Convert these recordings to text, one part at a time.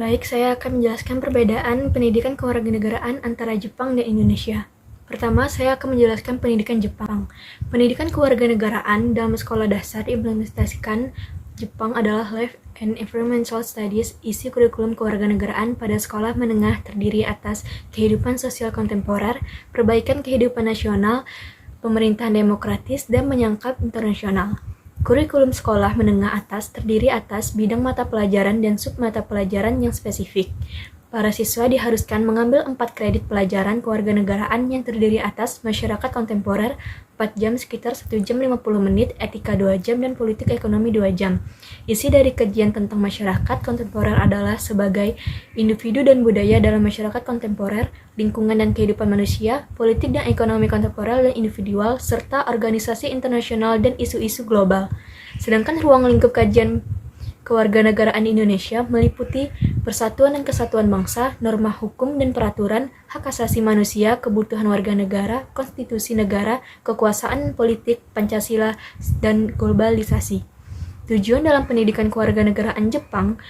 Baik, saya akan menjelaskan perbedaan pendidikan kewarganegaraan antara Jepang dan Indonesia. Pertama, saya akan menjelaskan pendidikan Jepang. Pendidikan kewarganegaraan dalam sekolah dasar diimplementasikan Jepang adalah Life and Environmental Studies. Isi kurikulum kewarganegaraan pada sekolah menengah terdiri atas kehidupan sosial kontemporer, perbaikan kehidupan nasional, pemerintahan demokratis, dan menyangkap internasional. Kurikulum sekolah menengah atas terdiri atas bidang mata pelajaran dan sub mata pelajaran yang spesifik. Para siswa diharuskan mengambil 4 kredit pelajaran kewarganegaraan yang terdiri atas masyarakat kontemporer 4 jam sekitar 1 jam 50 menit, etika 2 jam, dan politik ekonomi 2 jam. Isi dari kajian tentang masyarakat kontemporer adalah sebagai individu dan budaya dalam masyarakat kontemporer, lingkungan dan kehidupan manusia, politik dan ekonomi kontemporer dan individual, serta organisasi internasional dan isu-isu global. Sedangkan ruang lingkup kajian kewarganegaraan Indonesia meliputi persatuan dan kesatuan bangsa, norma hukum dan peraturan, hak asasi manusia, kebutuhan warga negara, konstitusi negara, kekuasaan politik, Pancasila, dan globalisasi. Tujuan dalam pendidikan kewarganegaraan Jepang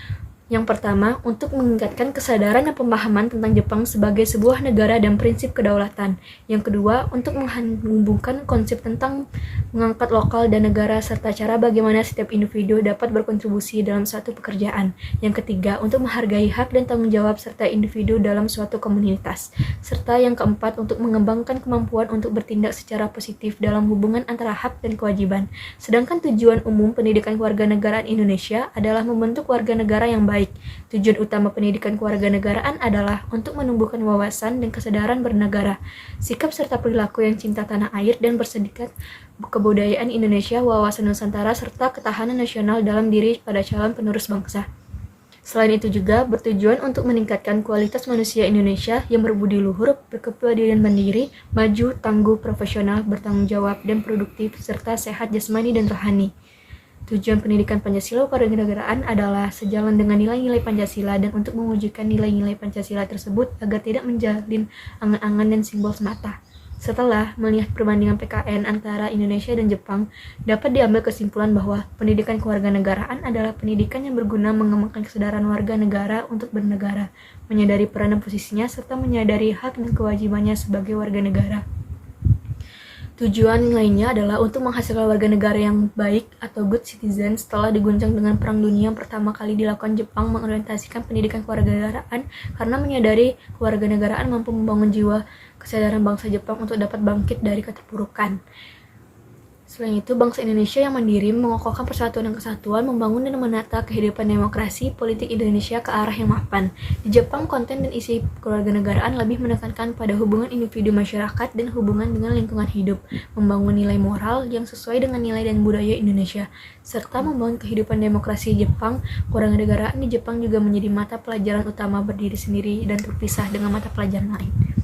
yang pertama, untuk meningkatkan kesadaran dan pemahaman tentang Jepang sebagai sebuah negara dan prinsip kedaulatan. Yang kedua, untuk menghubungkan konsep tentang mengangkat lokal dan negara serta cara bagaimana setiap individu dapat berkontribusi dalam suatu pekerjaan. Yang ketiga, untuk menghargai hak dan tanggung jawab serta individu dalam suatu komunitas. Serta yang keempat, untuk mengembangkan kemampuan untuk bertindak secara positif dalam hubungan antara hak dan kewajiban. Sedangkan tujuan umum pendidikan kewarganegaraan Indonesia adalah membentuk warga negara yang baik. Tujuan utama pendidikan kewarganegaraan adalah untuk menumbuhkan wawasan dan kesadaran bernegara, sikap serta perilaku yang cinta tanah air dan bersedikat kebudayaan Indonesia, wawasan Nusantara, serta ketahanan nasional dalam diri pada calon penerus bangsa. Selain itu juga bertujuan untuk meningkatkan kualitas manusia Indonesia yang berbudi luhur, berkepribadian mandiri, maju, tangguh, profesional, bertanggung jawab, dan produktif, serta sehat jasmani dan rohani. Tujuan pendidikan Pancasila kewarganegaraan adalah sejalan dengan nilai-nilai Pancasila dan untuk mewujudkan nilai-nilai Pancasila tersebut agar tidak menjalin angan-angan dan simbol semata. Setelah melihat perbandingan PKN antara Indonesia dan Jepang, dapat diambil kesimpulan bahwa pendidikan kewarganegaraan adalah pendidikan yang berguna mengembangkan kesadaran warga negara untuk bernegara, menyadari peran dan posisinya, serta menyadari hak dan kewajibannya sebagai warga negara. Tujuan lainnya adalah untuk menghasilkan warga negara yang baik atau good citizen. Setelah diguncang dengan Perang Dunia yang pertama kali dilakukan, Jepang mengorientasikan pendidikan kewarganegaraan karena menyadari kewarganegaraan mampu membangun jiwa kesadaran bangsa Jepang untuk dapat bangkit dari keterpurukan. Selain itu, bangsa Indonesia yang mandiri mengokohkan persatuan dan kesatuan, membangun dan menata kehidupan demokrasi politik Indonesia ke arah yang mapan. Di Jepang, konten dan isi kewarganegaraan lebih menekankan pada hubungan individu masyarakat dan hubungan dengan lingkungan hidup, membangun nilai moral yang sesuai dengan nilai dan budaya Indonesia, serta membangun kehidupan demokrasi Jepang. Kewarganegaraan di Jepang juga menjadi mata pelajaran utama berdiri sendiri dan terpisah dengan mata pelajaran lain.